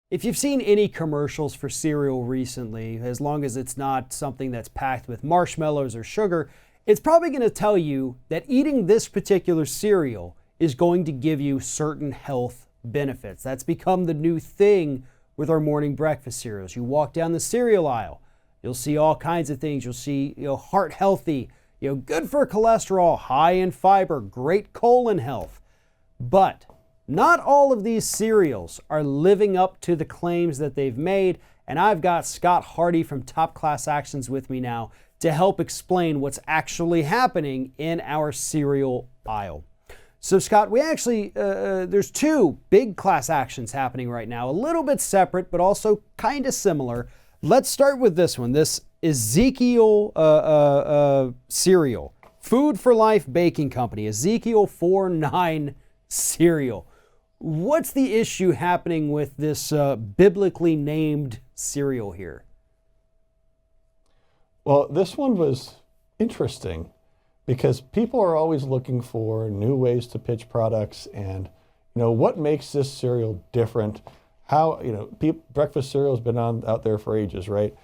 If you've seen any commercials for cereal recently, as long as it's not something that's packed with marshmallows or sugar, it's probably going to tell you that eating this particular cereal is going to give you certain health benefits. That's become the new thing with our morning breakfast cereals. You walk down the cereal aisle, you'll see all kinds of things. You'll see, heart healthy, good for cholesterol, high in fiber, great colon health. But not all of these cereals are living up to the claims that they've made, and I've got Scott Hardy from Top Class Actions with me now to help explain what's actually happening in our cereal aisle. So Scott, we actually, there's two big class actions happening right now, a little bit separate, but also kind of similar. Let's start with this one, this Ezekiel cereal, Food for Life Baking Company, Ezekiel 4:9 cereal. What's the issue happening with this biblically named cereal here? Well, this one was interesting because people are always looking for new ways to pitch products and, what makes this cereal different? How, breakfast cereal has been out there for ages, right?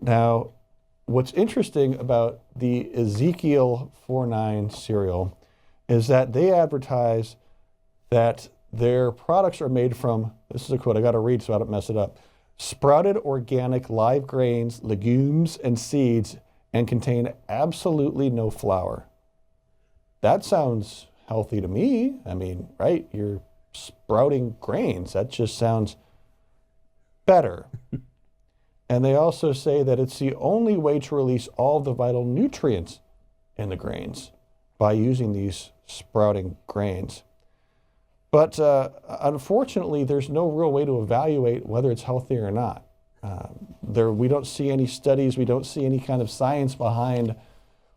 Now, what's interesting about the Ezekiel 4:9 cereal is that they advertise that their products are made from, this is a quote I got to read so I don't mess it up, sprouted organic live grains, legumes, and seeds, and contain absolutely no flour. That sounds healthy to me. I mean, right? You're sprouting grains. That just sounds better. And they also say that it's the only way to release all the vital nutrients in the grains by using these sprouting grains. But unfortunately, there's no real way to evaluate whether it's healthy or not. We don't see any studies, we don't see any kind of science behind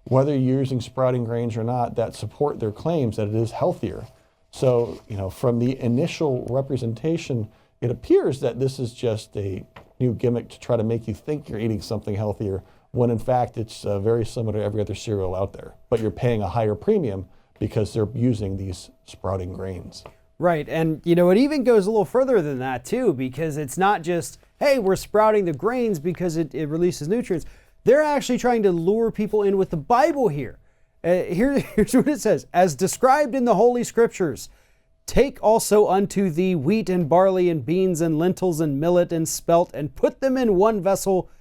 whether you're using sprouting grains or not that support their claims that it is healthier. So, from the initial representation, it appears that this is just a new gimmick to try to make you think you're eating something healthier, when in fact it's very similar to every other cereal out there. But you're paying a higher premium because they're using these sprouting grains. Right, and it even goes a little further than that too, because it's not just, hey, we're sprouting the grains because it releases nutrients. They're actually trying to lure people in with the Bible here. Here's what it says. As described in the Holy Scriptures, take also unto thee wheat and barley and beans and lentils and millet and spelt and put them in one vessel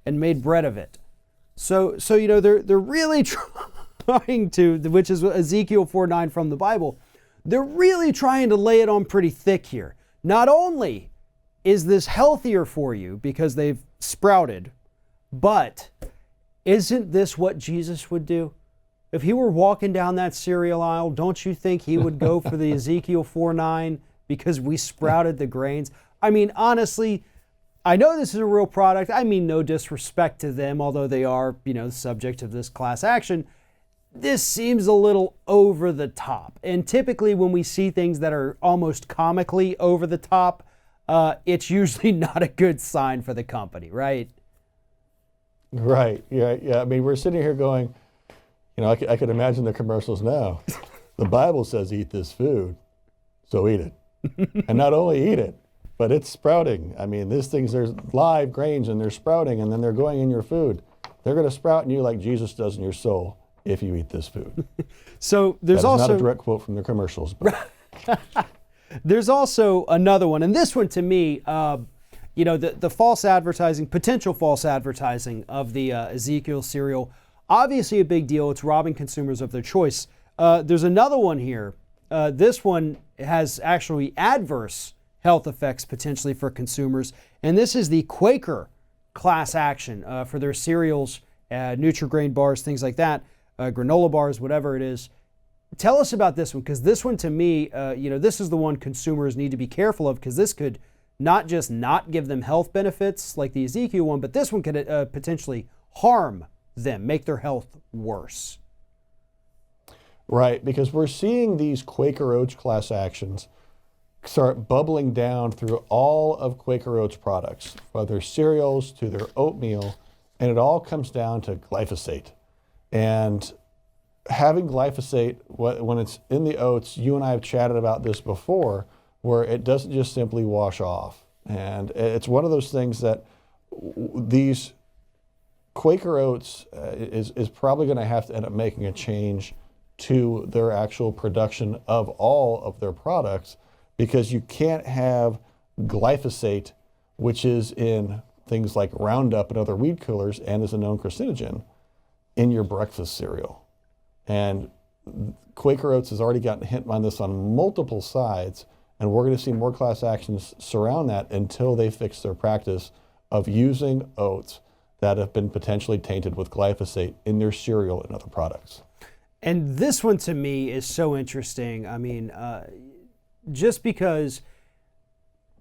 and made bread of it. So they're really trying to, which is Ezekiel 4:9 from the Bible, they're really trying to lay it on pretty thick here. Not only is this healthier for you because they've sprouted, but isn't this what Jesus would do? If he were walking down that cereal aisle, don't you think he would go for the Ezekiel 4:9 because we sprouted the grains? I mean, honestly, I know this is a real product. I mean, no disrespect to them, although they are, the subject of this class action. This seems a little over the top. And typically when we see things that are almost comically over the top, it's usually not a good sign for the company, right? Right. Yeah. I mean, we're sitting here going, I could imagine the commercials now. The Bible says eat this food, so eat it. And not only eat it, but it's sprouting. I mean, there's live grains and they're sprouting and then they're going in your food. They're going to sprout in you like Jesus does in your soul if you eat this food. So there's also not a direct quote from the commercials. But. There's also another one, and this one to me, the false advertising, potential false advertising of the Ezekiel cereal, obviously a big deal. It's robbing consumers of their choice. There's another one here. This one has actually adverse health effects potentially for consumers, and this is the Quaker class action for their cereals, Nutri-Grain bars, things like that, granola bars, whatever it is. Tell us about this one, because this one to me, this is the one consumers need to be careful of, because this could not just not give them health benefits like the Ezekiel one, but this one could potentially harm them, make their health worse. Right, because we're seeing these Quaker Oats class actions start bubbling down through all of Quaker Oats products, whether cereals to their oatmeal, and it all comes down to glyphosate. And having glyphosate, when it's in the oats, you and I have chatted about this before, where it doesn't just simply wash off. And it's one of those things that these Quaker Oats is probably going to have to end up making a change to their actual production of all of their products, because you can't have glyphosate, which is in things like Roundup and other weed killers and is a known carcinogen, in your breakfast cereal. And Quaker Oats has already gotten hit on this on multiple sides, and we're going to see more class actions surround that until they fix their practice of using oats that have been potentially tainted with glyphosate in their cereal and other products. And this one to me is so interesting. I mean, just because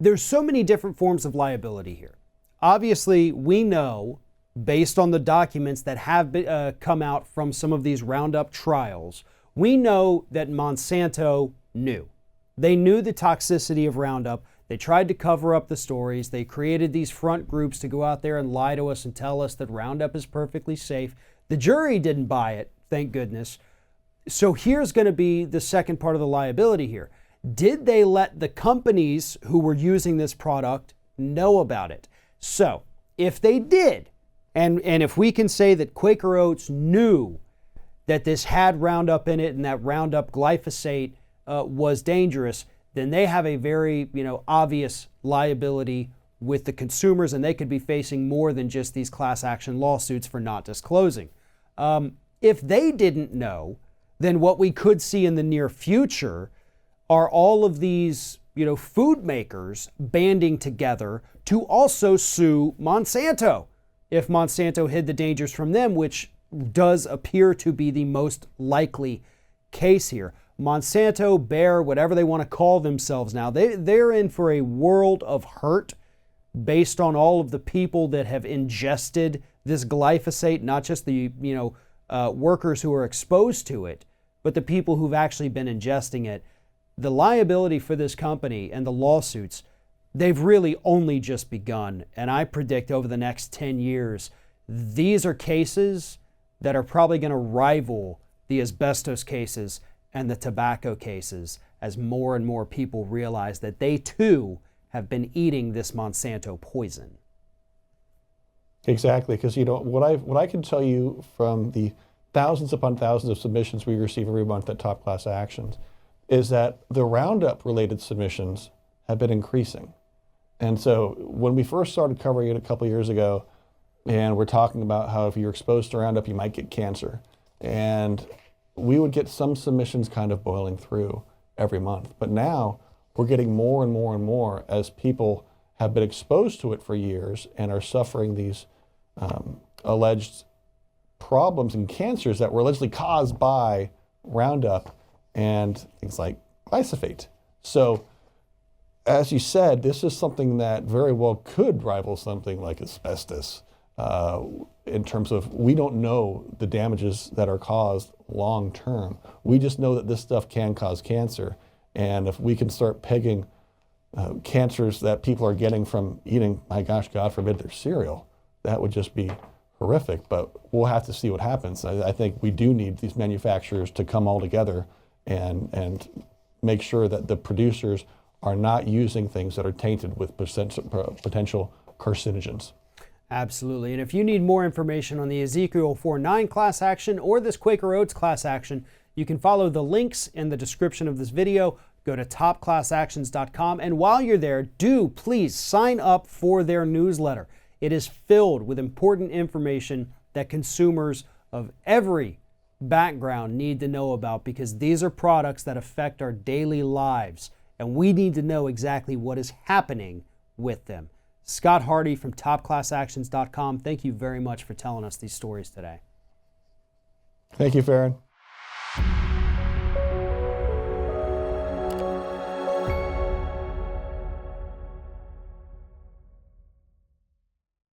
there's so many different forms of liability here. Obviously, we know, based on the documents that have been, come out from some of these Roundup trials, we know that Monsanto knew. They knew the toxicity of Roundup. They tried to cover up the stories. They created these front groups to go out there and lie to us and tell us that Roundup is perfectly safe. The jury didn't buy it, thank goodness. So here's going to be the second part of the liability here. Did they let the companies who were using this product know about it? So if they did, and if we can say that Quaker Oats knew that this had Roundup in it and that Roundup glyphosate was dangerous, then they have a very obvious liability with the consumers, and they could be facing more than just these class action lawsuits for not disclosing. If they didn't know, then what we could see in the near future are all of these food makers banding together to also sue Monsanto if Monsanto hid the dangers from them, which does appear to be the most likely case here. Monsanto, Bayer, whatever they want to call themselves now, they're in for a world of hurt based on all of the people that have ingested this glyphosate, not just the workers who are exposed to it, but the people who've actually been ingesting it. The liability for this company and the lawsuits, they've really only just begun. And I predict over the next 10 years, these are cases that are probably going to rival the asbestos cases and the tobacco cases as more and more people realize that they too have been eating this Monsanto poison. Exactly, because what I can tell you from the thousands upon thousands of submissions we receive every month at Top Class Actions is that the Roundup related submissions have been increasing. And so when we first started covering it a couple years ago, and we're talking about how if you're exposed to Roundup, you might get cancer. And we would get some submissions kind of boiling through every month. But now we're getting more and more and more as people have been exposed to it for years and are suffering these alleged problems and cancers that were allegedly caused by Roundup and things like glyphosate. So, as you said, this is something that very well could rival something like asbestos in terms of we don't know the damages that are caused long term. We just know that this stuff can cause cancer. And if we can start pegging cancers that people are getting from eating, my gosh, God forbid, their cereal, that would just be horrific. But we'll have to see what happens. I think we do need these manufacturers to come all together and make sure that the producers are not using things that are tainted with potential carcinogens. Absolutely. And if you need more information on the Ezekiel 4.9 class action or this Quaker Oats class action, you can follow the links in the description of this video. Go to topclassactions.com. And while you're there, do please sign up for their newsletter. It is filled with important information that consumers of every background need to know about, because these are products that affect our daily lives, and we need to know exactly what is happening with them. Scott Hardy from topclassactions.com, thank you very much for telling us these stories today. Thank you, Farron.